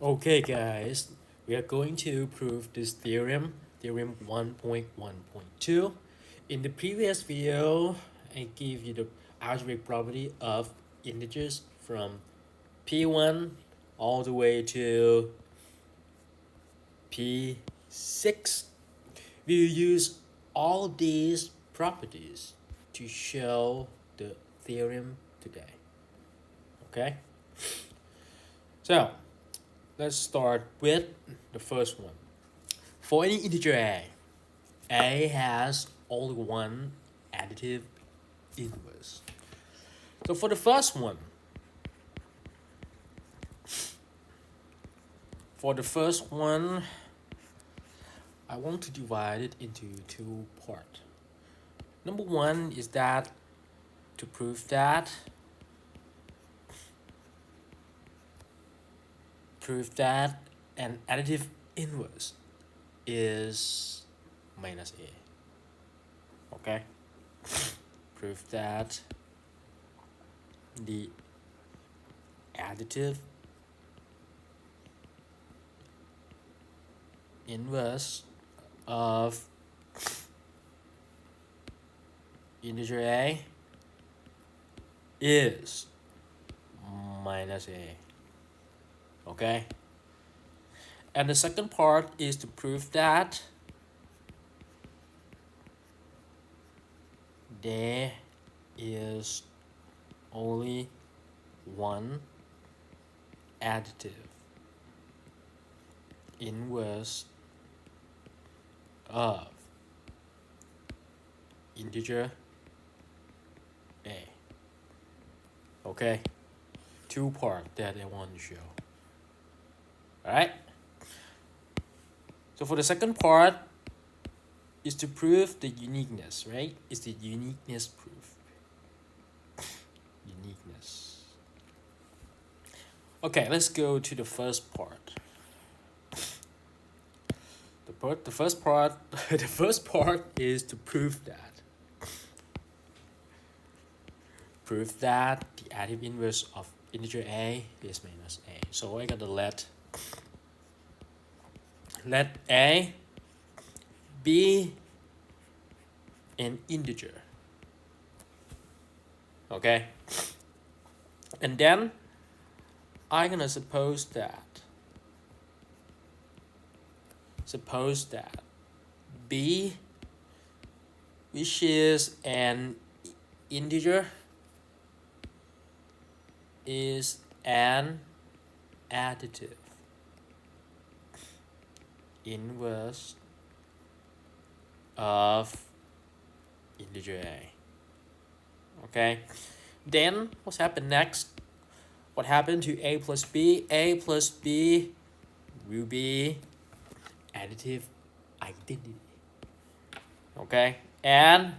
Okay guys, we are going to prove this theorem 1.1.2. In the previous video, I gave you the algebraic property of integers from P1 all the way to P6. We will use all these properties to show the theorem today. Okay? So, let's start with the first one. For any integer a has only one additive inverse. So for the first one, I want to divide it into two parts. Number one is that to prove that an additive inverse is minus a. Okay? Prove that the additive inverse of integer a is minus a. Okay? And the second part is to prove that there is only one additive inverse of integer a. Okay? Two parts that I want to show. Alright? So for the second part is to prove the uniqueness, right? It's the uniqueness proof. Uniqueness. Okay, let's go to the first part. The first part is to prove that the additive inverse of integer a is minus a. So I gotta let a be an integer. Okay? And then I'm gonna suppose that b, which is an integer, is an additive inverse of integer a. Okay? Then what's happened next? What happened to a plus b? A plus b will be additive identity. Okay? And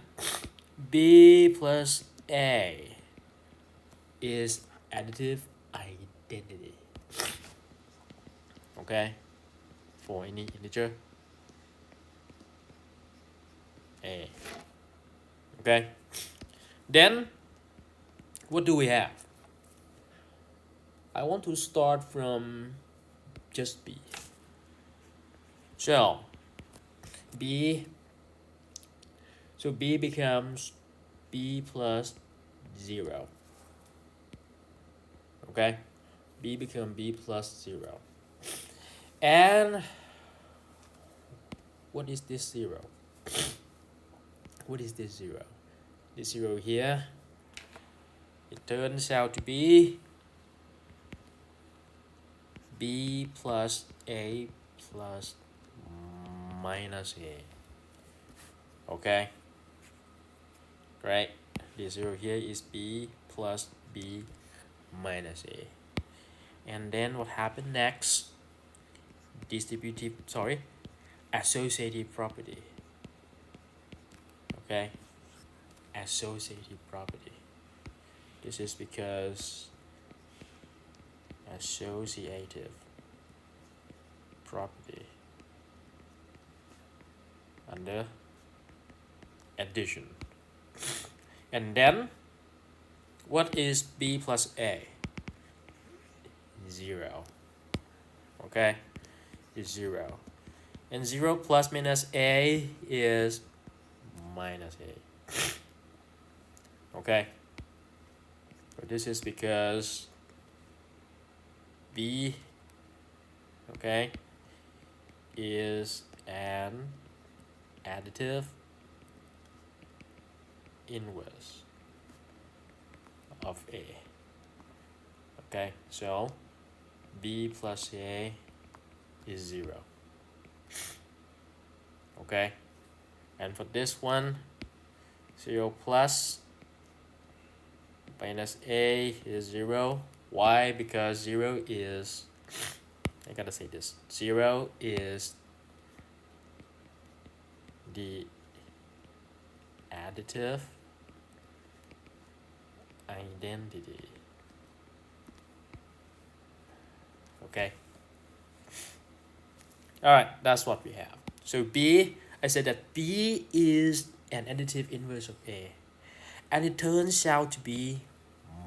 b plus a is additive identity. Okay? For any integer a. Okay? Then what do we have? I want to start from just b. So b becomes b plus 0. Okay? B becomes b plus 0. And what is this 0? What is this 0? This 0 here, it turns out to be b plus a plus minus a. Okay? Right? This 0 here is b plus b minus a. And then what happened next? Associative property. Okay? Associative property. This is because associative property under addition. And then what is b plus a? 0. okay, is 0. And 0 plus minus a is minus a. Okay, so this is because b, okay, is an additive inverse of a. Okay, so b plus a is 0. Okay, and for this one, 0 plus minus a is 0. Why? Because 0 is, I gotta say this, 0 is the additive identity. Okay. All right, that's what we have. So B, I said that B is an additive inverse of A. And it turns out to be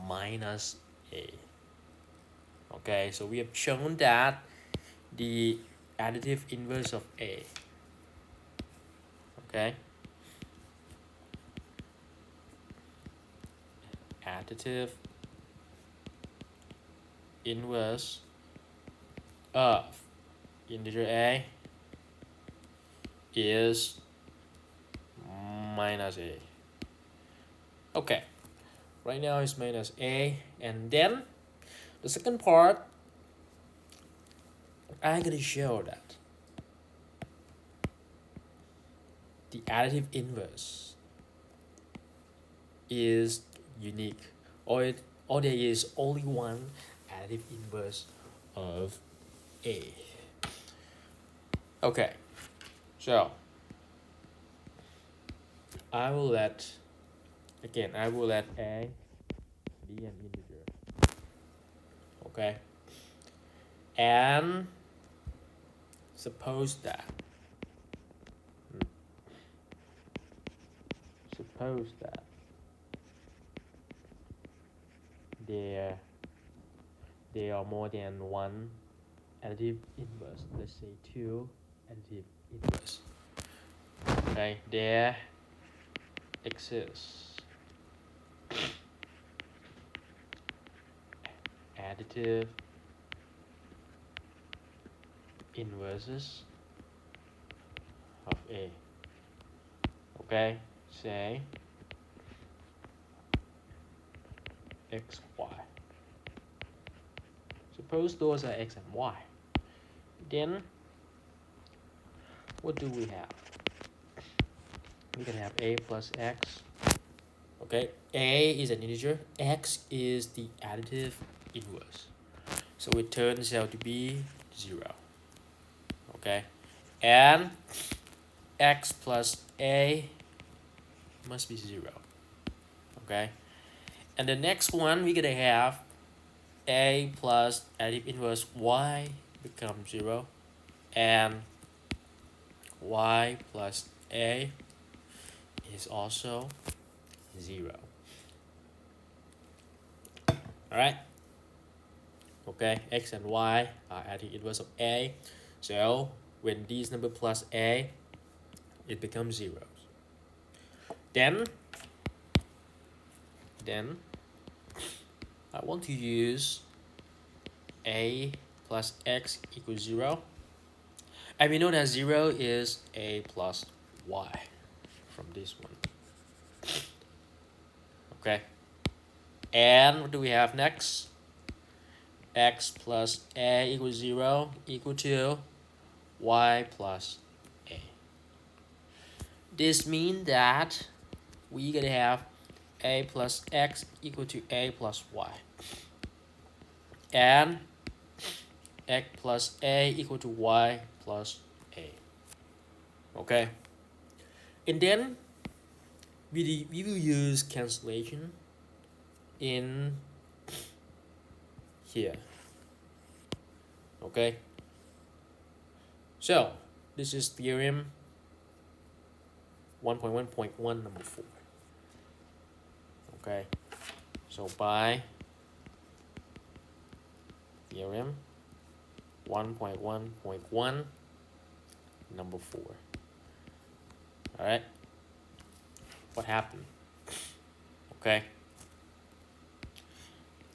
minus A. Okay, so we have shown that the additive inverse of A, okay, additive inverse of integer A is minus A. Okay, right now it's minus A, and then the second part, I'm gonna show that the additive inverse is unique, or there is only one additive inverse of A. Okay, so I will let A be an integer. Okay, and suppose that there are more than one additive inverse. Let's say 2 additive inverse. Okay, there exists additive inverses of A. Okay, say x, y. Suppose those are x and y. Then what do we have? We can have A plus x. Okay, A is an integer, x is the additive inverse. So it turns out to be 0. Okay, and x plus A must be 0. Okay, and the next one we're gonna have A plus additive inverse y becomes 0, and y plus A is also 0. Alright, okay, x and y are additive inverse of A, so when these number plus A, it becomes 0. Then I want to use A plus x equals 0, and we know that 0 is A plus y from this one. Okay, and what do we have next? X plus A equals 0 equal to y plus A. This means that we gonna have A plus x equal to A plus y, and x plus A equal to y plus A. Okay, and then we will use cancellation in here. Okay, so this is theorem 1.1.1 number 4. Okay, so by theorem 1.1.1, number 4. All right, what happened? Okay,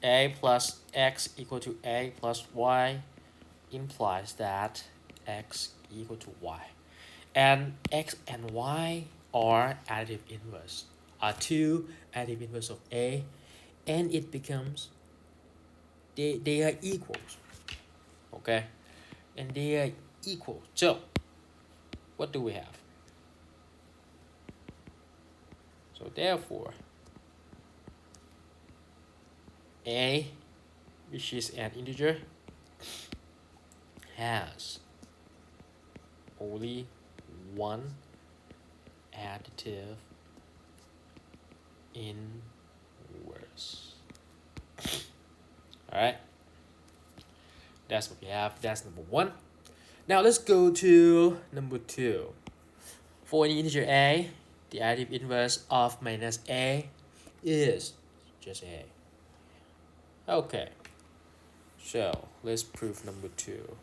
a plus x equal to a plus y implies that x equal to y, and x and y are additive inverse, are two additive inverse of a, and it becomes they are equals. Okay, and they are equal. So what do we have? So therefore a, which is an integer, has only one additive inverse. All right, that's what we have. That's number 1. Now let's go to number 2. For an integer a, the additive inverse of minus a is just a. Okay, so let's prove number 2.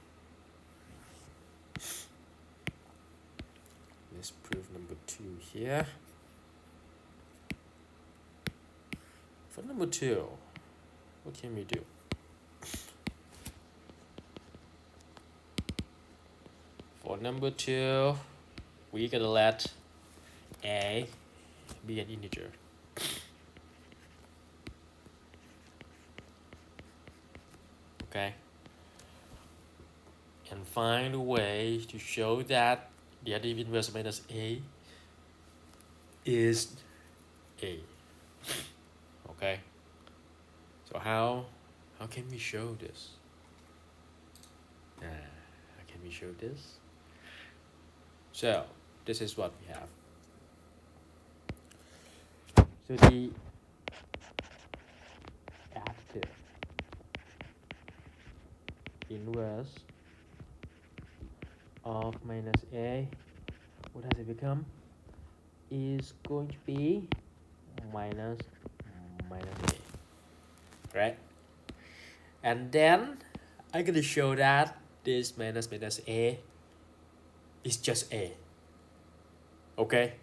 Let's prove number 2 here. For number 2, what can we do? For number 2, we gotta let a be an integer. Okay, and find a way to show that the additive inverse of minus a is a. Okay, so how can we show this? How can we show this? So this is what we have. So the additive inverse of minus a, what has it become? Is going to be minus a, right? And then I'm gonna show that this minus a is just a. Okay,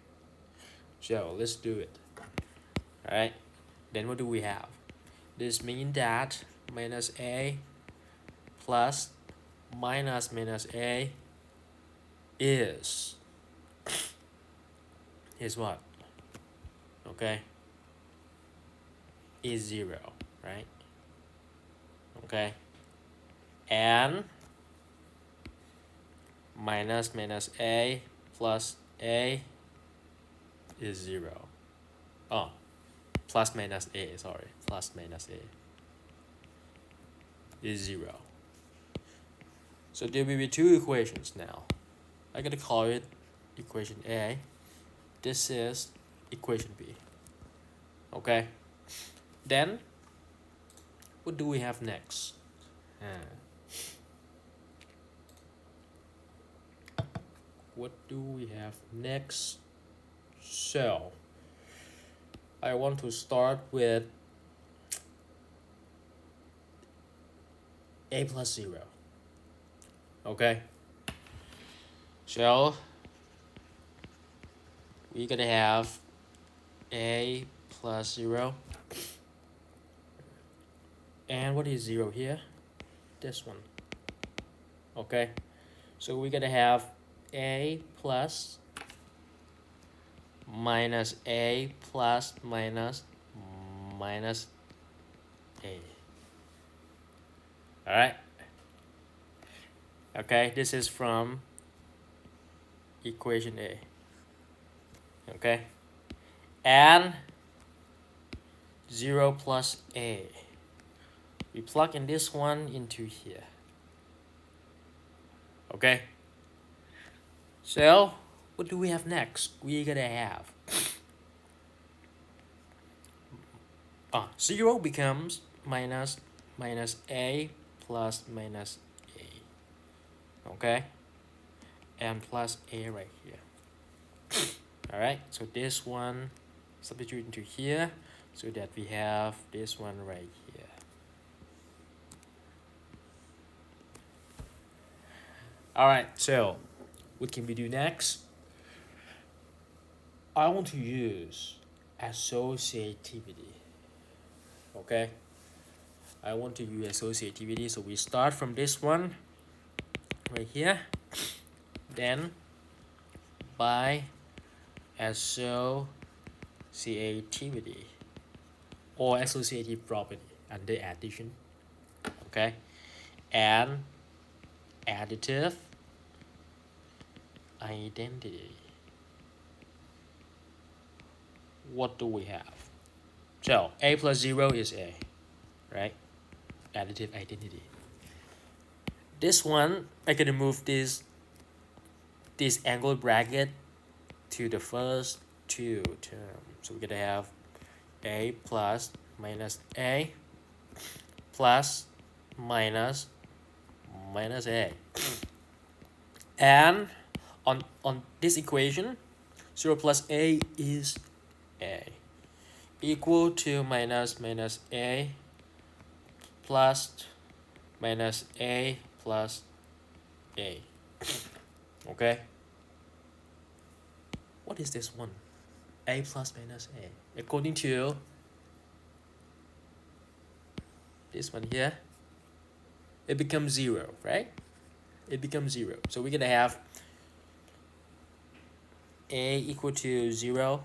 so let's do it. All right, then what do we have? This means that minus a plus minus a is what? Okay, is 0, right? Okay, and minus a plus a is 0. Oh, plus minus a, sorry, plus minus a is 0. So there will be 2 equations now. I'm gonna call it equation A. This is equation B. Okay, then what do we have next? What do we have next? So I want to start with a plus 0. Okay, so we're gonna have a plus 0, and what is 0 here? This one. Okay, so we're gonna have a plus minus a plus minus a. All right, okay, this is from equation A. Okay, and 0 plus a, we plug in this one into here. Okay, so what do we have next? We're gonna have 0 becomes minus a plus minus a. Okay, and plus a right here. All right, so this one substitute into here so that we have this one right here. All right, so what can we do next? I want to use associativity. Okay, I want to use associativity, so we start from this one right here, then by associativity or associative property under addition. Okay, and additive identity. What do we have? So a plus 0 is a, right? Additive identity. This one, I'm gonna move this angle bracket to the first two terms. So we're gonna have a plus minus a plus minus minus a. And on this equation, 0 plus a is a, equal to minus a plus minus a plus a. Okay, what is this one? A plus minus a. According to this one here, it becomes 0, right? It becomes 0. So we're gonna have a equal to 0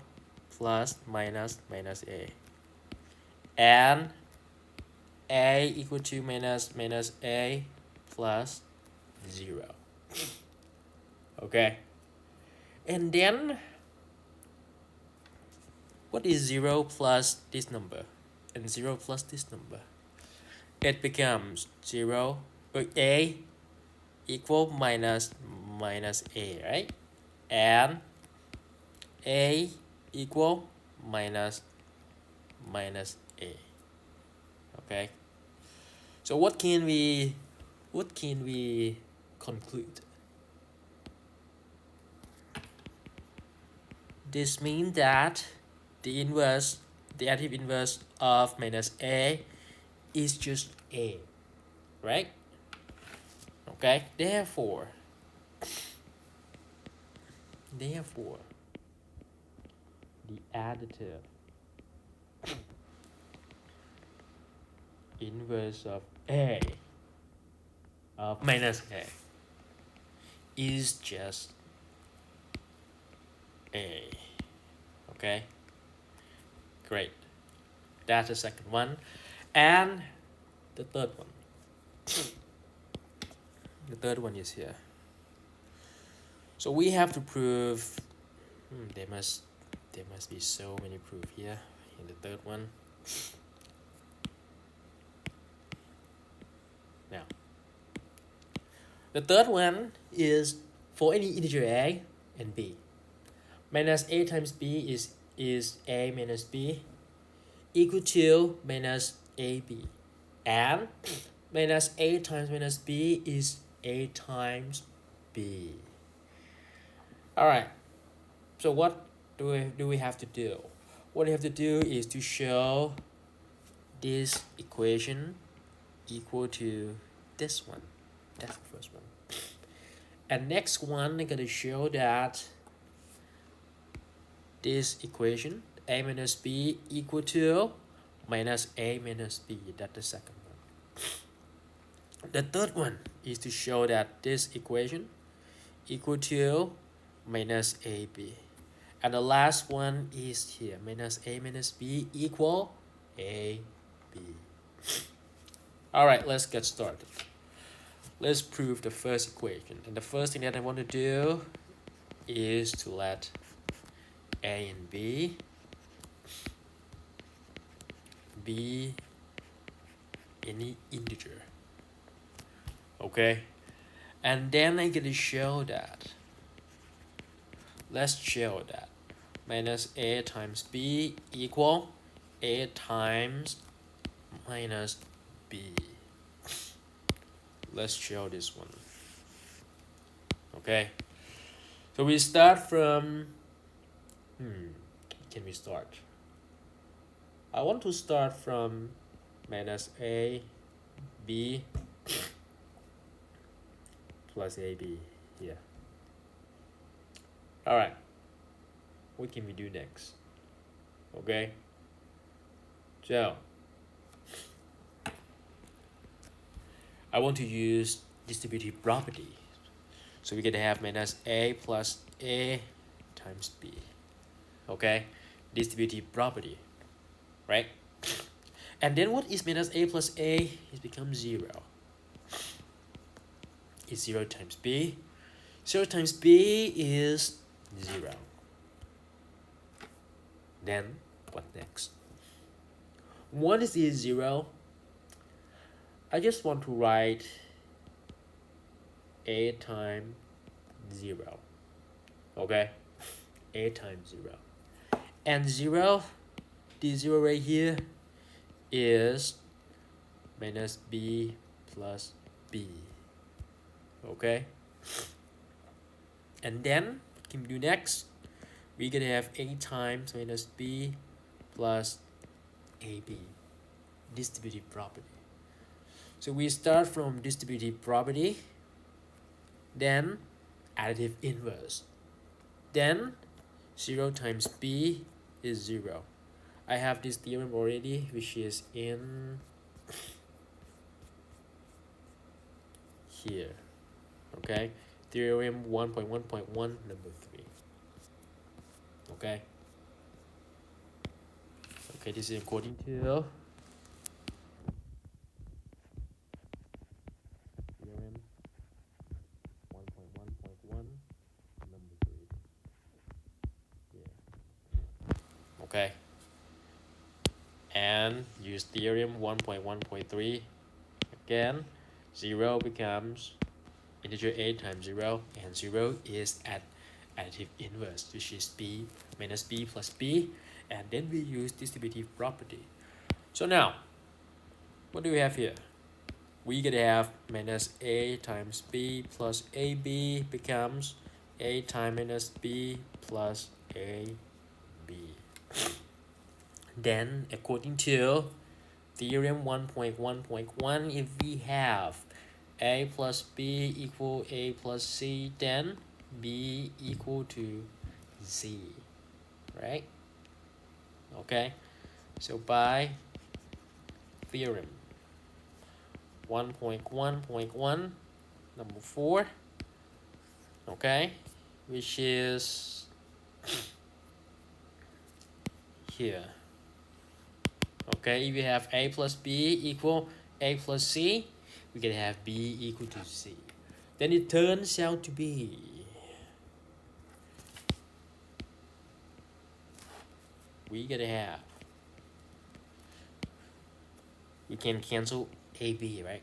plus minus a, and a equal to minus a plus 0. Okay, and then what is 0 plus this number and 0 plus this number? It becomes 0 or a equal minus a, right? And a equal minus a. Okay, so what can we conclude? This means that the additive inverse of minus a is just a, right? Okay, therefore the additive inverse of a of minus a is just a. Okay, great. That's the second one. And the third one. The third one is here. So we have to prove there must be so many proof here in the third one. Now, the third one is for any integer a and b. Minus a times b is a minus b equal to minus ab, and minus a times minus b is a times b. All right, so what do we have to do? What we have to do is to show this equation equal to this one. That's the first one. And next one, I'm gonna show that this equation a minus b equal to minus a minus b. That's the second one. The third one is to show that this equation equal to minus ab. And the last one is here, minus a minus b equal ab. All right, let's get started. Let's prove the first equation. And the first thing that I want to do is to let a and b be any integer. Okay? And then I'm going to show that. Let's show that minus a times b equal a times minus b. Let's show this one. Okay, so we start from can we start? I want to start from minus a b plus AB here. All right, what can we do next? Okay, so I want to use distributive property. So we're gonna have minus A plus A times B. Okay, distributive property, right? And then what is minus A plus A? It becomes 0. It's 0 times B. 0 times B is 0. Then what next? 1 is 0. I just want to write A times 0. Okay? A times 0. And 0, the 0 right here is minus B plus B. Okay? And then what can we do next? We're gonna have A times minus B plus AB, distributive property. So we start from distributive property, then additive inverse. Then 0 times B is 0. I have this theorem already, which is in here. Okay, theorem 1.1.1 number 3. Okay. Okay, this is according to theorem 1.1.1 number 3. Yeah. Okay. And use theorem 1.1.3 again. 0 becomes integer A times 0, and 0 is at additive inverse, which is B minus B plus B, and then we use distributive property. So now, what do we have here? We gonna have minus A times B plus AB becomes A times minus B plus AB. Then, according to theorem 1.1.1, if we have A plus B equal A plus C, then B equal to Z, right? Okay, so by theorem 1.1.1 number 4, okay, which is here. Okay, if you have A plus B equal A plus C, we can have B equal to C. Then it turns out to be we can cancel AB, right?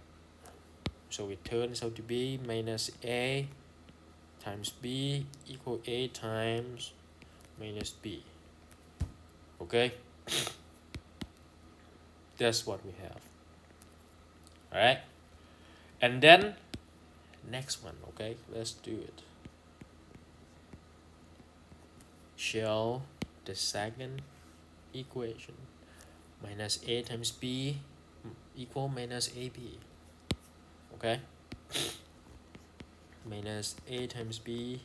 So it turns out to be minus A times B equal A times minus B. Okay, that's what we have. All right, and then next one. Okay, let's do it. Shall the second equation minus A times B equal minus AB. Okay, minus A times B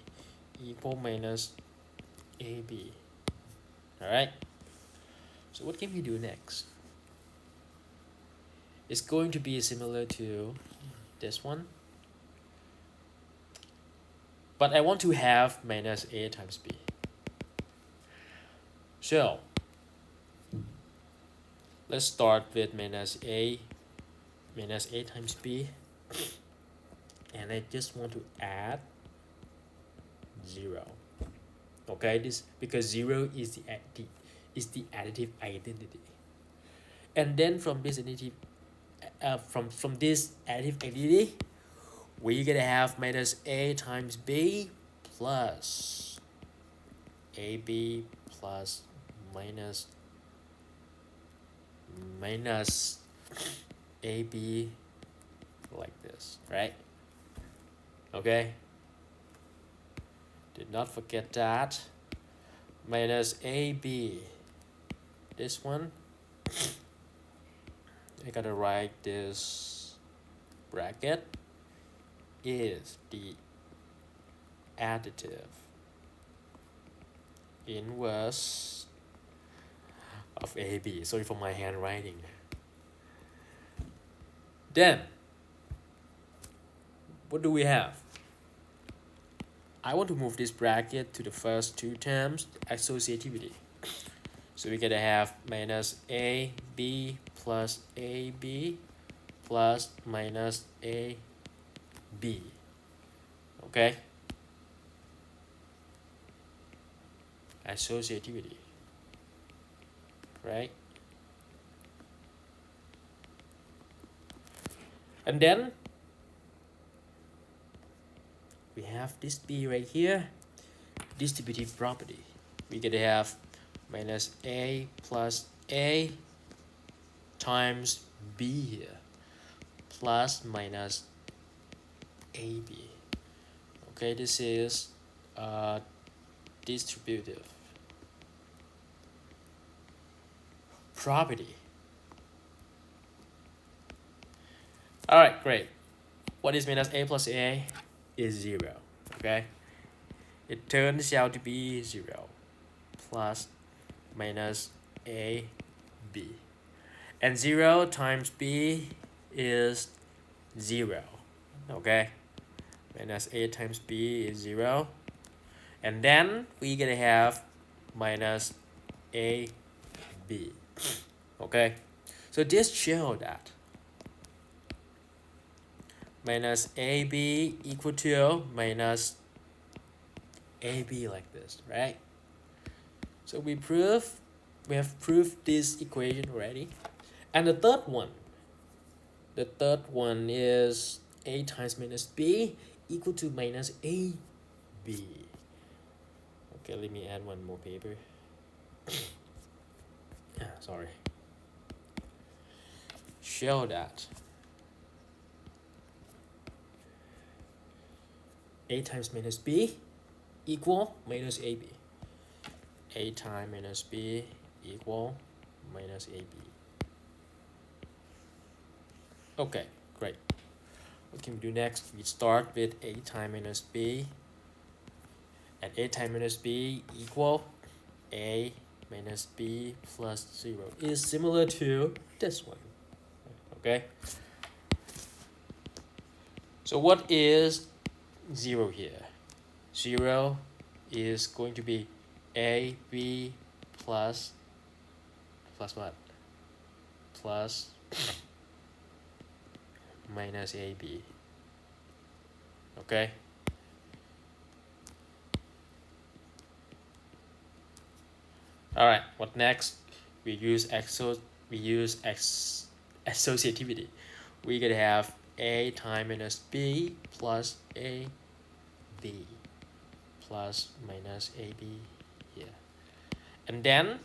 equal minus AB. All right, so what can we do next? It's going to be similar to this one, but I want to have minus A times B. So let's start with minus A times B, and I just want to add 0. Okay, this because 0 is the additive identity, and then from this additive from this additive identity, we're gonna have minus A times B plus AB plus minus AB like this, right? Okay, did not forget that. Minus AB, this one, I gotta write this bracket, is the additive inverse of AB. Sorry for my handwriting. Then, what do we have? I want to move this bracket to the first two terms, associativity. So we're gonna have minus AB plus AB plus minus AB. Okay? Associativity. Right? And then we have this B right here, distributive property. We're gonna have minus A plus A times B here, plus minus AB. Okay, this is distributive property. All right, great. What is minus A plus A? Is 0. Okay, it turns out to be 0 plus minus A B, and 0 times B is 0. Okay, minus A times B is 0, and then we're gonna have minus A B. Okay, so this shows that minus AB equal to minus AB like this, right? So we have proved this equation already. And the third one is A times minus B equal to minus AB. Okay, let me add one more paper. Sorry. Show that A times minus B equal minus AB. A times minus B equal minus AB. Okay, great. What can we do next? We start with A times minus B, and A times minus B equal A minus B plus 0 is similar to this one. Okay, so what is 0 here? 0 is going to be AB plus what? Plus minus AB. Okay, all right, what next? We use associativity. We're gonna have A times minus B plus AB plus minus AB here, and then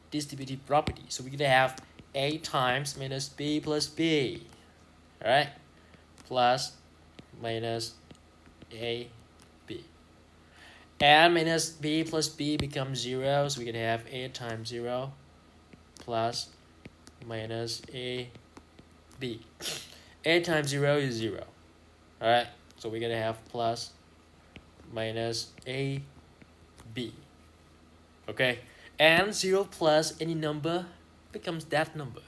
distributive property. So we're gonna have A times minus B plus B, all right, plus minus AB, and minus B plus B becomes 0, so we're gonna have A times 0 plus minus AB. A times 0 is 0, all right, so we're gonna have plus minus AB. Okay, and 0 plus any number becomes that number.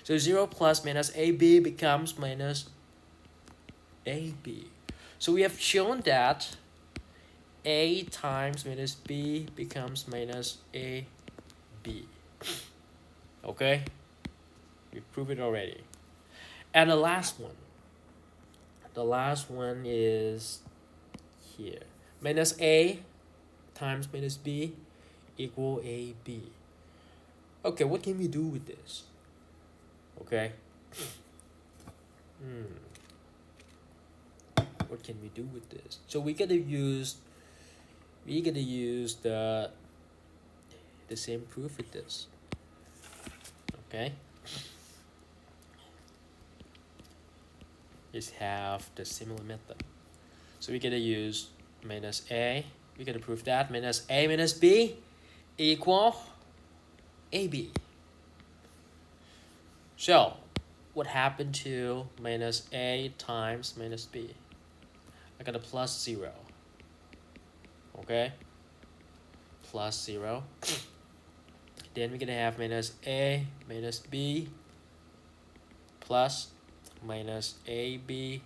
So 0 plus minus AB becomes minus AB. So we have shown that A times minus B becomes minus AB. Okay, we proved it already. And the last one is here. Minus A times minus B equal AB. Okay, what can we do with this? Okay. What can we do with this? So we gotta use the same proof with this. Okay. Just have the similar method. So we gotta use minus A. We gotta prove that minus A minus B equal AB. So what happened to minus A times minus B? I got a plus 0. Okay, plus 0. Then we're gonna have minus a minus b plus minus ab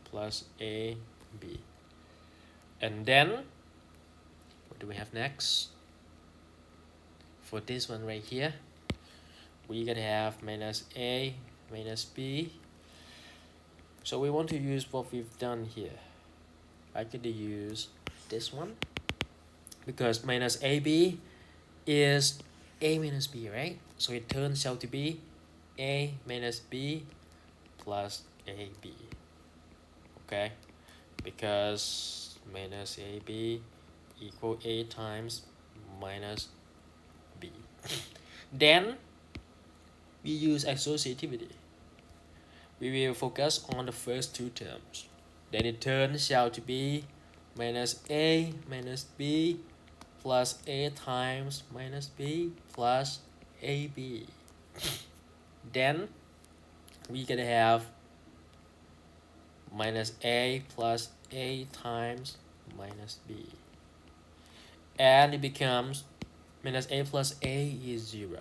plus ab. And then what do we have next? For this one right here, we're gonna have minus a minus b. So we want to use what we've done here. I could use this one because minus ab is a minus b, right? So it turns out to be a minus b plus ab. Okay, because minus ab equal a times minus b. Then we use associativity. We will focus on the first two terms. Then it turns out to be minus a minus b plus a times minus b plus ab. Then we gonna have minus a plus a times minus b. And it becomes minus a plus a is 0.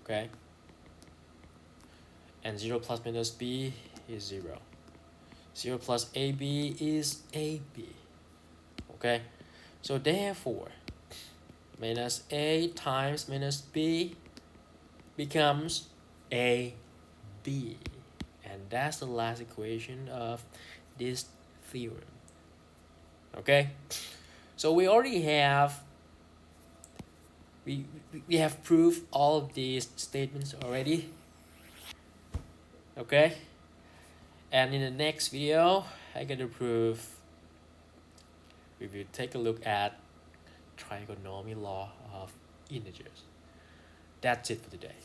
Okay? And 0 plus minus b is 0. 0 plus ab is ab. Okay? So therefore, minus a times minus b becomes ab. And that's the last equation of this theorem. Okay? So we already have we have proved all of these statements already. Okay? And in the next video, I'm gonna prove, we will take a look at trigonometry law of integers. That's it for today.